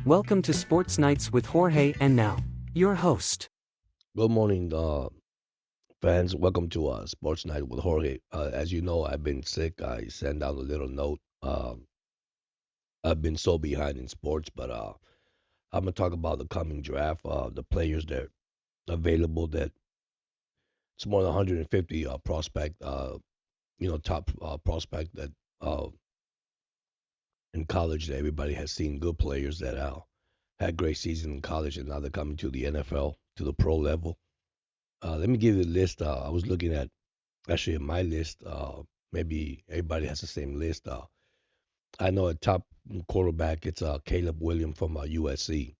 Welcome to Sports Nights with Jorge and now, your host. Good morning, fans. Welcome to Sports Night with Jorge. As you know, I've been sick. I sent out a little note. I've been so behind in sports, but I'm gonna talk about the coming draft. The players that are available. That it's more than 150 prospect. Top prospect that uh, in college that everybody has seen. Good players that had great season in college, and now they're coming to the NFL to the pro level. Let me give you a list. I was looking at actually in my list. Maybe everybody has the same list. I know a top quarterback. It's Caleb Williams from USC.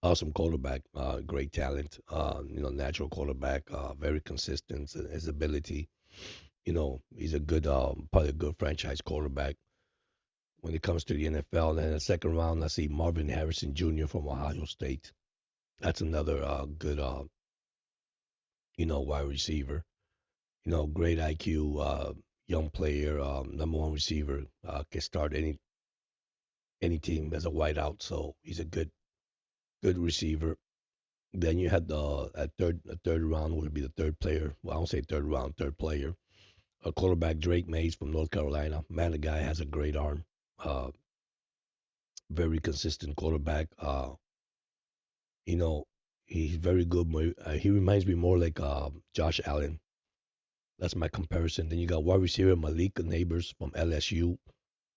Awesome quarterback, great talent. Natural quarterback, very consistent. His ability. He's a good, probably a good franchise quarterback when it comes to the NFL. And in the second round, I see Marvin Harrison Jr. from Ohio State. That's another good, wide receiver. Great IQ, young player, number one receiver, can start any team as a wideout. So he's a good receiver. Then you had the third round would be the third player. Well, I don't say third round, third player. A quarterback Drake Mays from North Carolina. Man, the guy has a great arm. Uh, Very consistent quarterback. You know, he's very good. He reminds me more like Josh Allen. That's my comparison. Then you got wide receiver Malik Neighbors from LSU,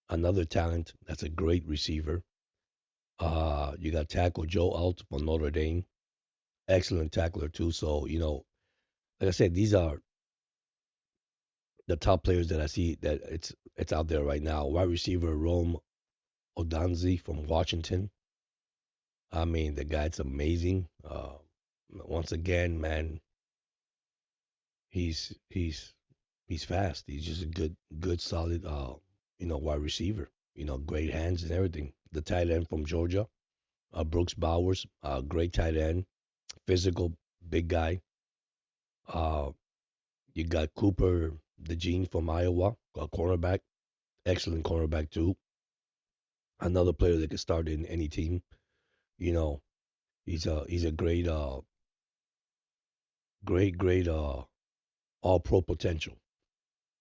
another talent. That's a great receiver. You got tackle Joe Alt from Notre Dame, excellent tackler too. So like I said, these are the top players that I see that it's out there right now. Wide receiver Rome Odanzi from Washington. I mean, the guy's amazing. Once again, man, he's he's he's fast. He's just a good solid wide receiver. Great hands and everything. The tight end from Georgia, Brooks Bowers, great tight end, physical, big guy. Uh, you got Cooper DeJean from Iowa, a cornerback, excellent cornerback too. Another player that could start in any team. You know, he's a great all pro potential.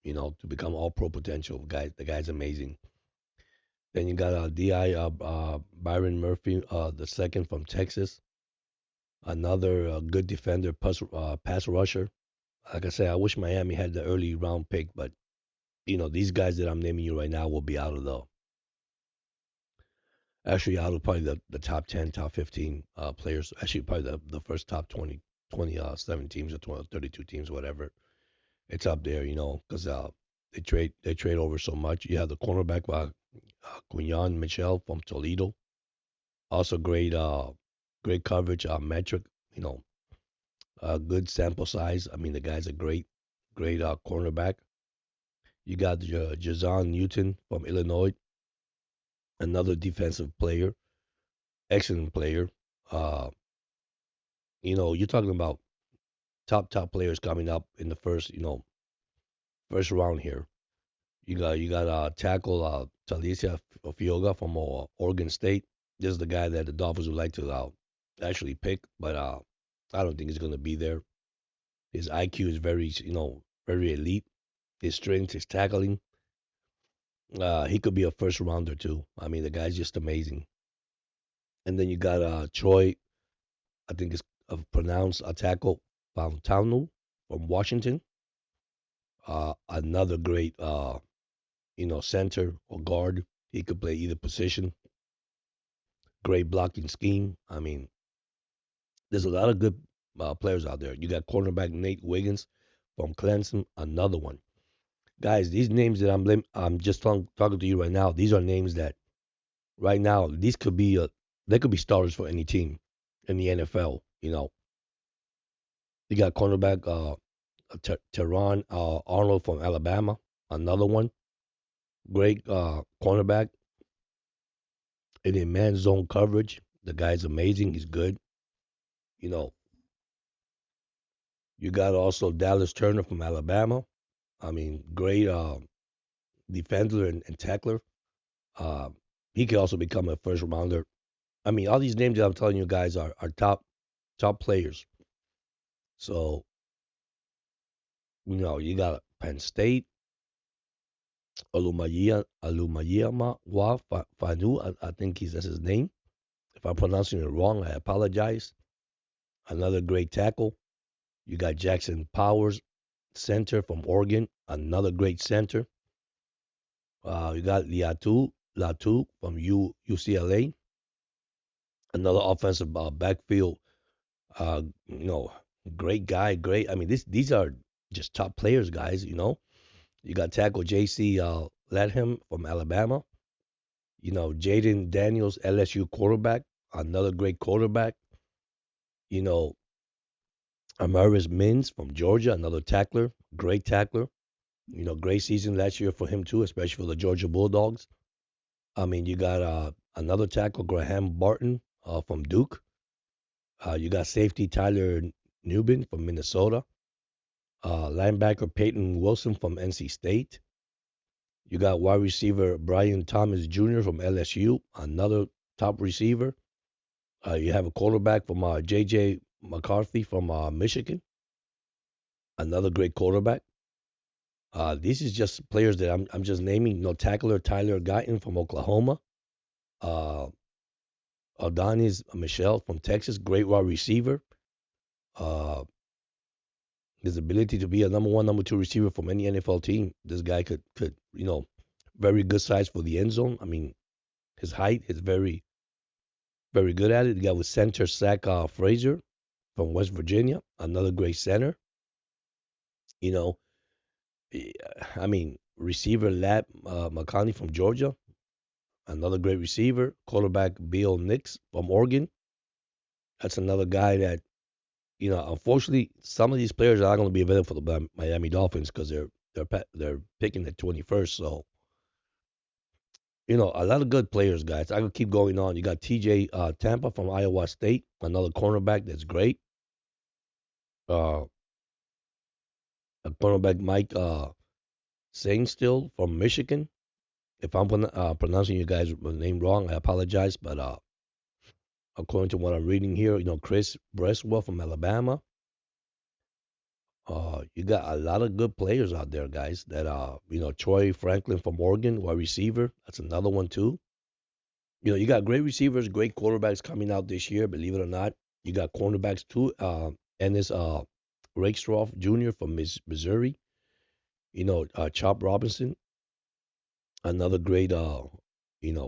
To become all pro potential. The guy's amazing. Then you got Di Byron Murphy, the second from Texas, another good defender, pass rusher. Like I said, I wish Miami had the early round pick, but these guys that I'm naming you right now will be out of the actually out of probably the top 10, top 15 players. Actually, probably the first top 27 teams or 20, 32 teams, whatever. It's up there, because they trade over so much. You have the cornerback Quinyon Mitchell from Toledo, also great coverage, metric, you know, good sample size. I mean, the guy's a great cornerback. You got Jazon Newton from Illinois, another defensive player, excellent player. Uh, you're talking about top players coming up in the first round here. You got tackle Talicia Fioga from Oregon State. This is the guy that the Dolphins would like to actually pick, but I don't think he's going to be there. His IQ is very elite. His strength, his tackling. He could be a first rounder too. I mean, the guy's just amazing. And then you got Troy, I think it's pronounced a tackle Fontanu from Washington. Another great, center or guard. He could play either position. Great blocking scheme. I mean, there's a lot of good players out there. You got cornerback Nate Wiggins from Clemson, another one. Guys, these names that I'm just talking to you right now. These are names that right now these could be they could be starters for any team in the NFL. You got cornerback Teron Arnold from Alabama, another one. Great cornerback. And in man zone coverage, the guy's amazing. He's good. You know, you got also Dallas Turner from Alabama. I mean, great defender and tackler. Uh, He could also become a first rounder. I mean, all these names that I'm telling you guys are top players. So you got Penn State, Alumayama Fanu. I think that's his name. If I'm pronouncing it wrong, I apologize. Another great tackle. You got Jackson Powers, center from Oregon, another great center. You got Latu from UCLA, another offensive backfield. You know, great guy, great. I mean, these are just top players, guys. You got tackle J.C. Latham from Alabama. Jaden Daniels, LSU quarterback, another great quarterback. You know, Amaris Mins from Georgia, another tackler, great tackler. Great season last year for him too, especially for the Georgia Bulldogs. I mean, you got another tackle, Graham Barton from Duke. You got safety Tyler Newbin from Minnesota. Linebacker Peyton Wilson from NC State. You got wide receiver Brian Thomas Jr. from LSU, another top receiver. You have a quarterback from J.J. McCarthy from Michigan, another great quarterback. This is just players that I'm just naming. No tackler Tyler Guyton from Oklahoma. Uh, Adonis Michelle from Texas, great wide receiver. Uh, his ability to be a number one, number two receiver from any NFL team. This guy could very good size for the end zone. I mean, his height is very good at it. You got with center Zach Frazier from West Virginia, another great center. You know, I mean, receiver Lab McConaughey from Georgia, another great receiver. Quarterback Bill Nix from Oregon. That's another guy that unfortunately, some of these players are not going to be available for the Miami Dolphins because they're picking the 21st. So a lot of good players, guys. I could keep going on. You got T.J. Tampa from Iowa State, another cornerback that's great. Uh, a cornerback Mike Sainstill from Michigan. If I'm pronouncing you guys' name wrong, I apologize. But according to what I'm reading here, Chris Bresswell from Alabama. You got a lot of good players out there, guys. That Troy Franklin from Oregon, wide receiver. That's another one too. You got great receivers, great quarterbacks coming out this year. Believe it or not, you got cornerbacks too. Ennis Rakestraw Jr. from Missouri. Chop Robinson, another great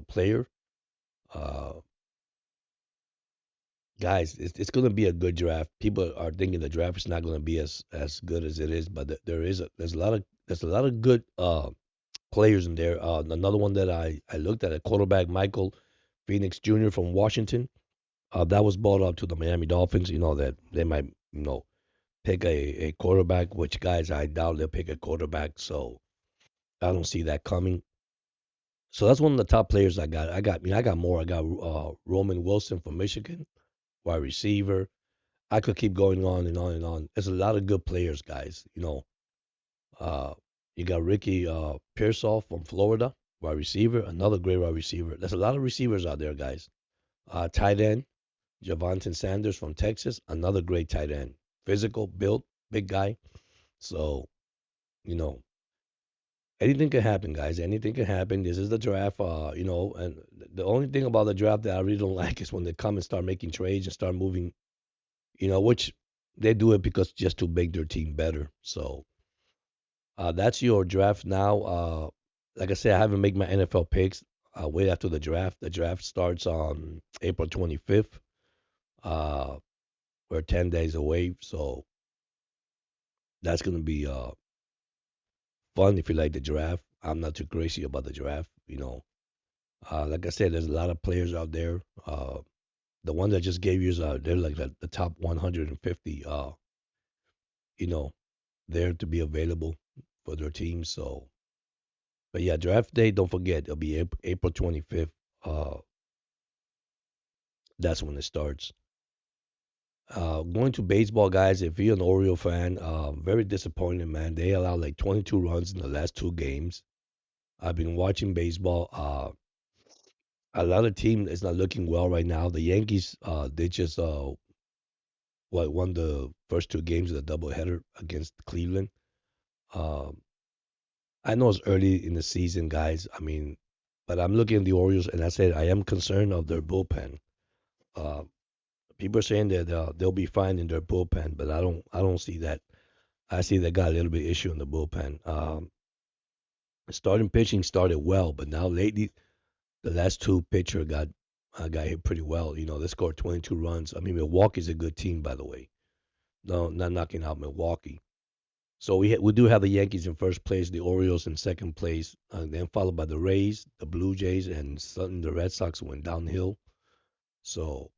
player. Uh, Guys, it's going to be a good draft. People are thinking the draft is not going to be as good as it is, but there's a lot of good players in there. Another one that I looked at, a quarterback Michael Phoenix Jr. from Washington. That was brought up to the Miami Dolphins. That they might pick a quarterback, which guys I doubt they'll pick a quarterback. So I don't see that coming. So that's one of the top players I got. I got more. I got Roman Wilson from Michigan, wide receiver. I could keep going on and on and on. There's a lot of good players, guys. Uh, you got Ricky Pearsall from Florida, wide receiver, another great wide receiver. There's a lot of receivers out there, guys. Tight end, Javonte Sanders from Texas, another great tight end. Physical, built, big guy. So, you know, anything can happen, guys. Anything can happen. This is the draft, and the only thing about the draft that I really don't like is when they come and start making trades and start moving, which they do it because just to make their team better. So, that's your draft now. Like I said, I haven't made my NFL picks. Wait after the draft. The draft starts on April 25th. Uh, we're 10 days away, so that's gonna be fun if you like the draft. I'm not too crazy about the draft. Like I said, there's a lot of players out there. The one that just gave you is they're like the top 150. You know, there to be available for their team. So, but yeah, draft day. Don't forget, it'll be April 25th. Uh, that's when it starts. Going to baseball, guys. If you're an Oriole fan, very disappointed, man. They allowed like 22 runs in the last two games. I've been watching baseball. A lot of team is not looking well right now. The Yankees, they just won the first two games of the doubleheader against Cleveland. Um, I know it's early in the season, guys. I mean, but I'm looking at the Orioles, and I said I am concerned of their bullpen. Uh, People are saying that they'll be fine in their bullpen, but I don't see that. I see they got a little bit issue in the bullpen. Starting pitching started well, but now lately the last two pitcher got hit pretty well. You know, they scored 22 runs. I mean, Milwaukee's a good team, by the way. No, not knocking out Milwaukee. So we do have the Yankees in first place, the Orioles in second place, then followed by the Rays, the Blue Jays, and suddenly the Red Sox went downhill. So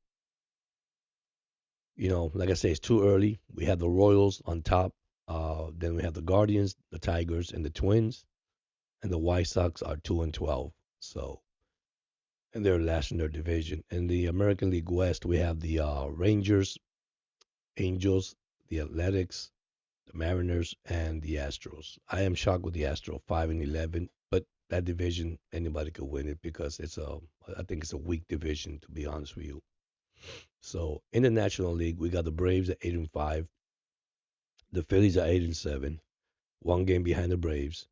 like I say, it's too early. We have the Royals on top. Then we have the Guardians, the Tigers, and the Twins, and the White Sox are 2-12. So and they're last in their division. In the American League West, we have the Rangers, Angels, the Athletics, the Mariners, and the Astros. I am shocked with the Astros 5-11, but that division anybody could win it because I think it's a weak division to be honest with you. So in the National League, we got the Braves at 8-5, the Phillies are 8-7, one game behind the Braves.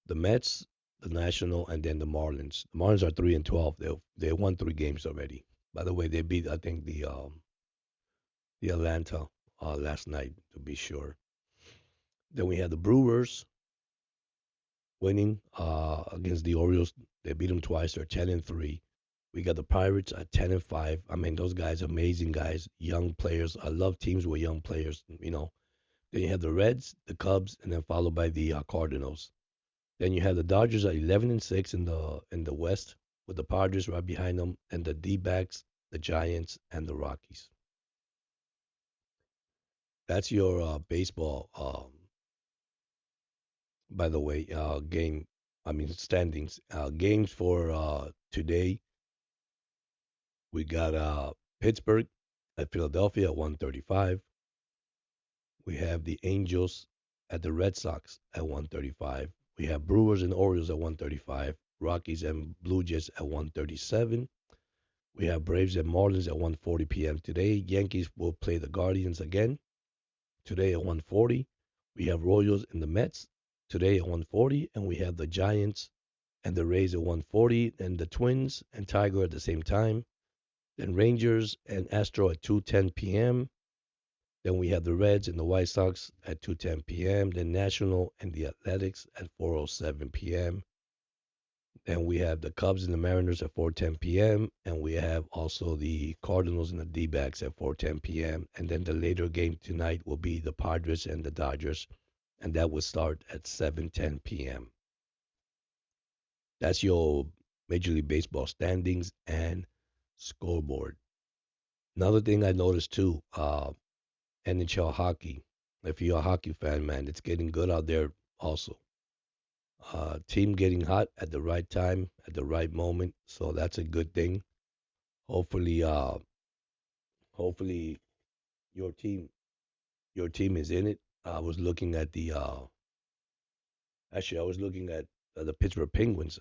The Mets, the National, and then the Marlins. The Marlins are 3-12. They won three games already. By the way, they beat I think the Atlanta last night to be sure. Then we had the Brewers winning against the Orioles. They beat them twice. They're 10-3. We got the Pirates at 10-5. I mean, those guys, amazing guys, young players. I love teams with young players. Then you have the Reds, the Cubs, and then followed by the Cardinals. Then you have the Dodgers at 11-6 in the West, with the Padres right behind them, and the D-backs, the Giants, and the Rockies. That's your baseball. By the way, game. I mean standings. Games for today. We got Pittsburgh at Philadelphia at 135. We have the Angels at the Red Sox at 135. We have Brewers and Orioles at 135. Rockies and Blue Jays at 137. We have Braves and Marlins at 1:40 p.m. today. Yankees will play the Guardians again today at 1:40. We have Royals and the Mets today at 1:40, and we have the Giants and the Rays at 1:40, and the Twins and Tiger at the same time. Then Rangers and Astro at 2:10 p.m. Then we have the Reds and the White Sox at 2:10 p.m. Then National and the Athletics at 4:07 p.m. Then we have the Cubs and the Mariners at 4:10 p.m. And we have also the Cardinals and the D-backs at 4:10 p.m. And then the later game tonight will be the Padres and the Dodgers, and that will start at 7:10 p.m. That's your Major League Baseball standings and scoreboard. Another thing I noticed too, NHL hockey. If you're a hockey fan, man, it's getting good out there also. Team getting hot at the right time, at the right moment. So that's a good thing. Hopefully, hopefully your team, your team is in it. I was looking at I was looking at the Pittsburgh Penguins.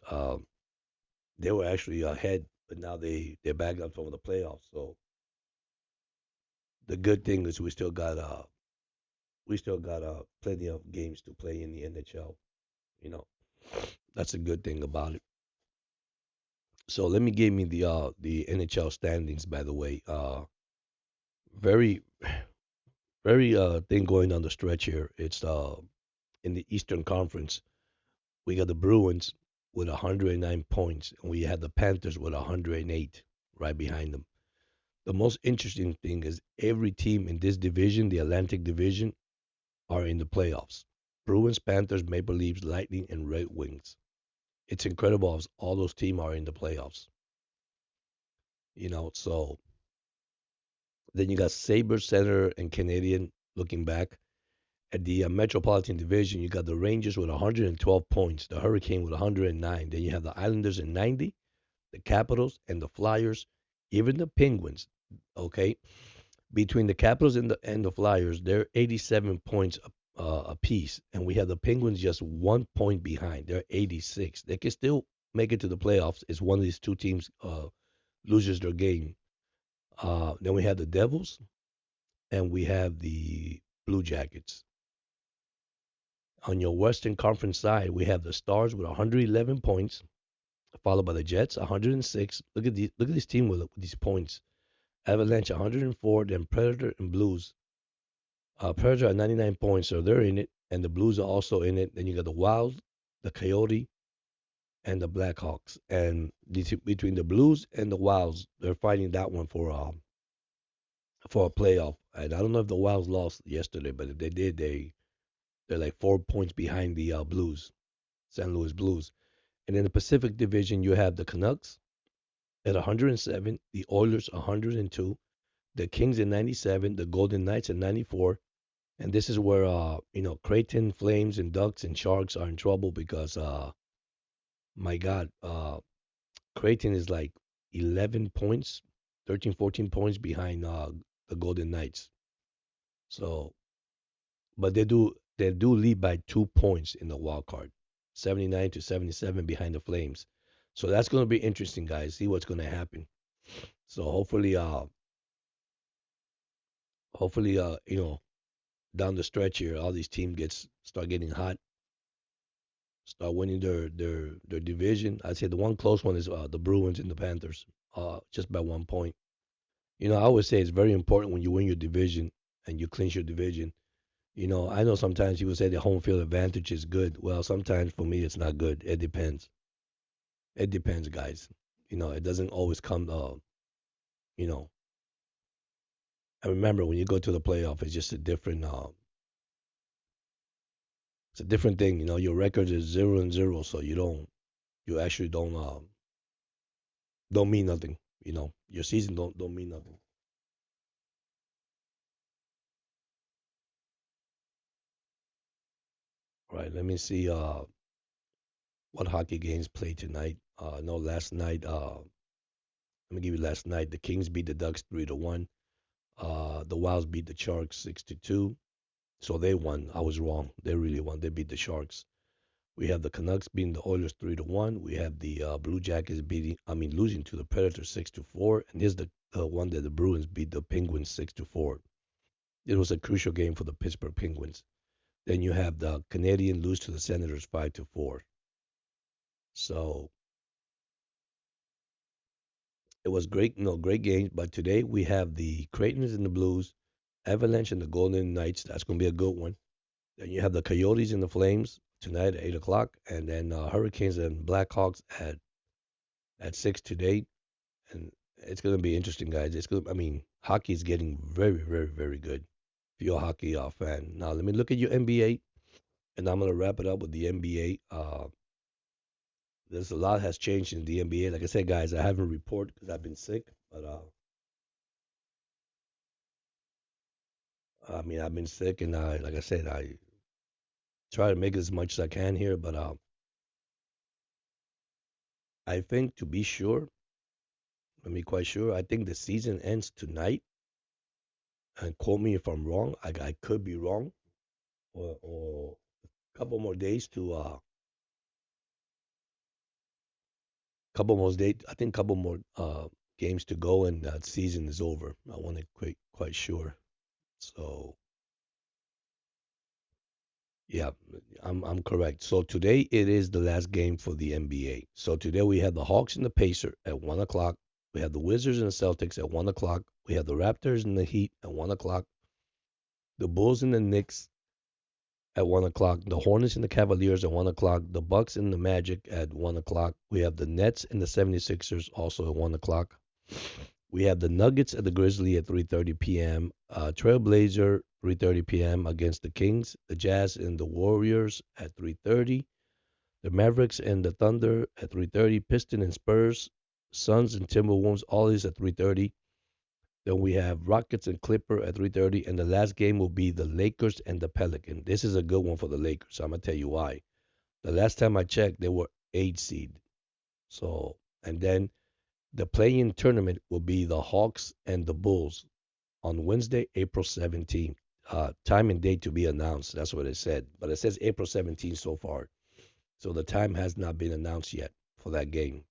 They were actually ahead, but now they're back up from the playoffs. So the good thing is we still got plenty of games to play in the NHL. You know, that's a good thing about it. So let me give me the NHL standings. By the way, very very thing going down the stretch here. It's in the Eastern Conference. We got the Bruins with 109 points, and we had the Panthers with 108 right behind them. The most interesting thing is every team in this division, the Atlantic Division, are in the playoffs. Bruins, Panthers, Maple Leafs, Lightning, and Red Wings. It's incredible as all those teams are in the playoffs. So then you got Sabres, Center, and Canadian looking back. At the Metropolitan Division, you got the Rangers with 112 points, the Hurricane with 109. Then you have the Islanders at 90, the Capitals and the Flyers, even the Penguins. Okay, between the Capitals and the Flyers, they're 87 points apiece, and we have the Penguins just 1 point behind. They're 86. They can still make it to the playoffs is one of these two teams loses their game. Then we have the Devils and we have the Blue Jackets. On your Western Conference side, we have the Stars with 111 points, followed by the Jets 106. Look at this team with these points. Avalanche 104, then Predator and Blues. Predator at 99 points, so they're in it, and the Blues are also in it. Then you got the Wild, the Coyote, and the Blackhawks. And between the Blues and the Wilds, they're fighting that one for a playoff. And I don't know if the Wilds lost yesterday, but if they did, they're like 4 points behind the Blues, St. Louis Blues. And in the Pacific Division, you have the Canucks at 107, the Oilers 102, the Kings at 97, the Golden Knights at 94. And this is where Creighton, Flames, and Ducks and Sharks are in trouble because my God, Creighton is like 11 points, 13, 14 points behind the Golden Knights. So, but they do lead by 2 points in the wild card, 79 to 77 behind the Flames. So that's going to be interesting, guys. See what's going to happen. So hopefully, down the stretch here, all these teams start getting hot, start winning their division. I'd say the one close one is the Bruins and the Panthers, just by 1 point. I always say it's very important when you win your division and you clinch your division. I know sometimes people say the home field advantage is good. Well, sometimes for me it's not good. It depends. It depends, guys. It doesn't always come. You know, I remember when you go to the playoff, it's just a different. It's a different thing. Your record is 0-0, so you actually don't mean nothing. Your season don't mean nothing. All right, let me see what hockey games played tonight. No, last night. Let me give you last night. The Kings beat the Ducks 3-1. The Wilds beat the Sharks 6-2. So they won. I was wrong. They really won. They beat the Sharks. We have the Canucks beating the Oilers 3-1. We have the Blue Jackets losing to the Predators 6-4. And here's the one that the Bruins beat the Penguins 6-4. It was a crucial game for the Pittsburgh Penguins. Then you have the Canadian lose to the Senators 5-4. So it was great, great games. But today we have the Creightons and the Blues, Avalanche and the Golden Knights. That's going to be a good one. Then you have the Coyotes and the Flames tonight at 8 o'clock, and then Hurricanes and Blackhawks at 6 today. And it's going to be interesting, guys. Hockey is getting very, very, very good. If you're a hockey fan, now let me look at your NBA, and I'm going to wrap it up with the NBA. There's a lot has changed in the NBA. Like I said, guys, I haven't reported because I've been sick, but I've been sick, and like I said, I try to make as much as I can here, but I think to be sure, let me quite sure, I think the season ends tonight. And quote me if I'm wrong. I could be wrong, or a couple more days to couple more days. I think couple more games to go, and that season is over. I want to quite sure. So yeah, I'm correct. So today it is the last game for the NBA. So today we have the Hawks and the Pacers at 1 o'clock. We have the Wizards and the Celtics at 1 o'clock. We have the Raptors and the Heat at 1 o'clock. The Bulls and the Knicks at 1 o'clock. The Hornets and the Cavaliers at 1 o'clock. The Bucks and the Magic at 1 o'clock. We have the Nets and the 76ers also at 1 o'clock. We have the Nuggets at the Grizzly at 3:30 p.m. Trailblazer 3:30 p.m. against the Kings. The Jazz and the Warriors at 3:30. The Mavericks and the Thunder at 3:30. Piston and Spurs, Suns and Timberwolves, all these at 3:30. Then we have Rockets and Clipper at 3:30, and the last game will be the Lakers and the Pelican. This is a good one for the Lakers. I'm gonna tell you why. The last time I checked, they were 8 seed. So, and then the play-in tournament will be the Hawks and the Bulls on Wednesday, April 17th. Time and date to be announced. That's what it said, but it says April 17th so far. So the time has not been announced yet for that game.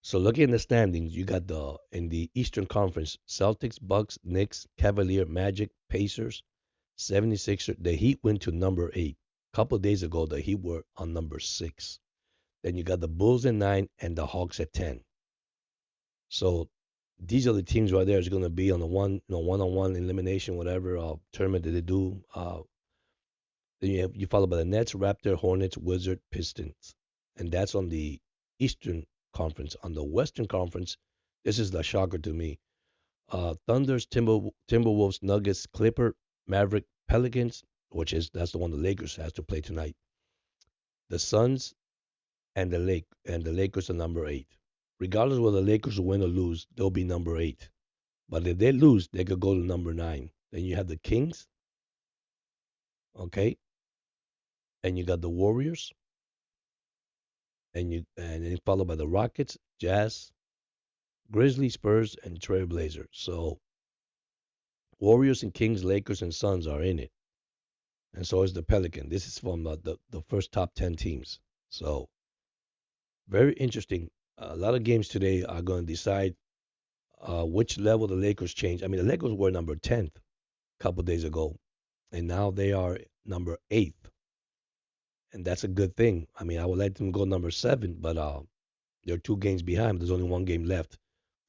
So looking at the standings, you got the in the Eastern Conference, Celtics, Bucks, Knicks, Cavalier, Magic, Pacers, 76ers. The Heat went to number 8. A couple of days ago, the Heat were on number 6. Then you got the Bulls at 9 and the Hawks at 10. So these are the teams right there. Is going to be on the one-on-one elimination, whatever tournament that they do. Then you follow by the Nets, Raptor, Hornets, Wizard, Pistons, and that's on the Eastern Conference. On the Western Conference, this is the shocker to me. Thunders, Timberwolves, Nuggets, Clipper, Maverick, Pelicans, that's the one the Lakers has to play tonight. The Suns and the Lakers are number 8. Regardless of whether the Lakers win or lose, they'll be number 8. But if they lose, they could go to number 9. Then you have the Kings, okay, and you got the Warriors, and then followed by the Rockets, Jazz, Grizzlies, Spurs, and Trailblazers. So Warriors and Kings, Lakers and Suns are in it, and so is the Pelican. This is from the first top 10 teams. So very interesting. A lot of games today are going to decide which level the Lakers change. I mean, the Lakers were number 10th a couple days ago, and now they are number 8th, and that's a good thing. I mean, I would let them go number 7, but they're 2 games behind. There's only 1 game left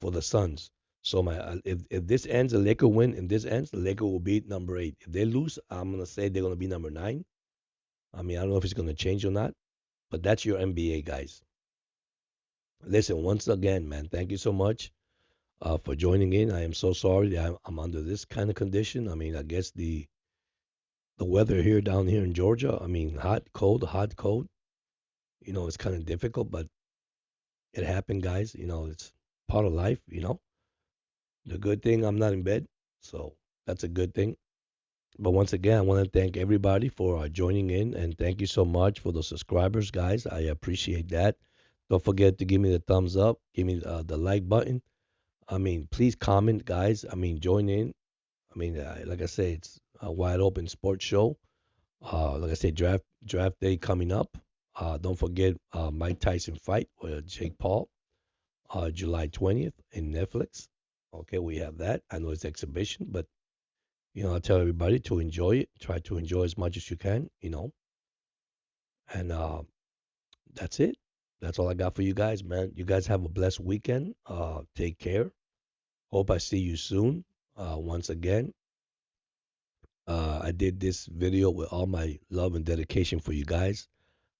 for the Suns. So if this ends, the Lakers win, and this ends, the Lakers will be number 8. If they lose, I'm gonna say they're gonna be number 9. I mean, I don't know if it's gonna change or not, but that's your NBA guys. Listen, once again, man, thank you so much for joining in. I am so sorry that I'm under this kind of condition. I mean, I guess the weather here down here in Georgia. I mean, hot, cold, hot, cold. It's kind of difficult, but it happened, guys. It's part of life. The good thing, I'm not in bed, so that's a good thing. But once again, I want to thank everybody for joining in, and thank you so much for the subscribers, guys. I appreciate that. Don't forget to give me the thumbs up, give me the like button. I mean, please comment, guys. I mean, join in. I mean, like I say, it's a wide open sports show. Like I said, draft day coming up. Don't forget Mike Tyson fight with Jake Paul, July 20th in Netflix. Okay, we have that. I know it's exhibition, but I tell everybody to enjoy it. Try to enjoy as much as you can. And that's it. That's all I got for you guys, man. You guys have a blessed weekend. Take care. Hope I see you soon. Once again, I did this video with all my love and dedication for you guys.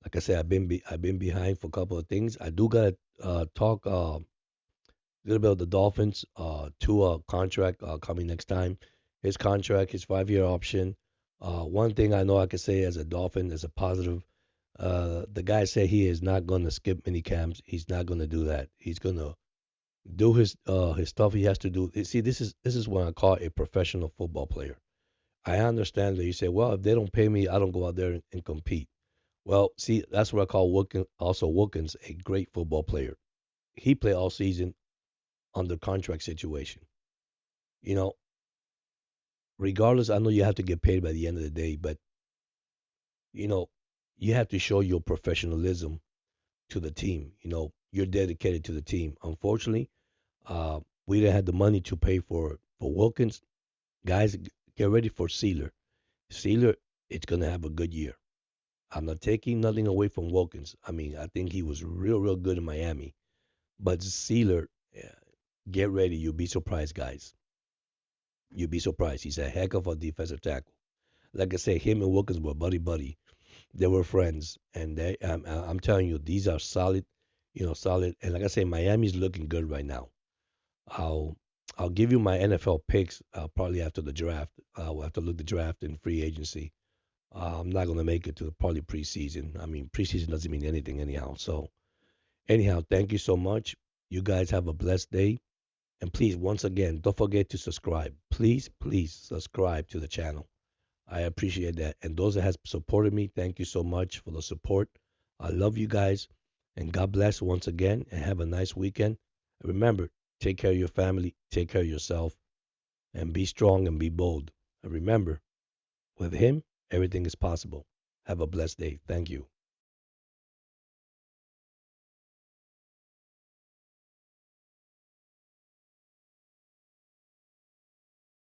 Like I said, I've been behind for a couple of things. I do gotta talk a little bit of the Dolphins. Tua contract coming next time. His contract, his 5-year option. One thing I know I can say as a Dolphin, as a positive, the guy said he is not going to skip mini camps. He's not going to do that. He's going to do his stuff he has to do. See, this is what I call a professional football player. I understand that you say, well, if they don't pay me, I don't go out there and compete. Well, see, that's what I call Wilkins a great football player. He played all season under contract situation. You know, regardless, I know you have to get paid by the end of the day, but you know, you have to show your professionalism to the team. You're dedicated to the team. Unfortunately, we didn't have the money to pay for Wilkins. Guys, get ready for Sealer. Sealer, it's gonna have a good year. I'm not taking nothing away from Wilkins. I mean, I think he was real, real good in Miami. But Sealer, get ready. You'll be surprised, guys. You'll be surprised. He's a heck of a defensive tackle. Like I say, him and Wilkins were buddy buddy. They were friends, and I'm telling you, these are solid. Solid. And like I say, Miami's looking good right now. I'll I'll give you my NFL picks probably after the draft. We'll have to look the draft and free agency. I'm not going to make it to probably preseason. I mean, preseason doesn't mean anything anyhow. So, anyhow, thank you so much. You guys have a blessed day. And please, once again, don't forget to subscribe. Please, please subscribe to the channel. I appreciate that. And those that have supported me, thank you so much for the support. I love you guys. And God bless once again. And have a nice weekend. And remember, take care of your family, take care of yourself, and be strong and be bold. And remember, with Him, everything is possible. Have a blessed day. Thank you.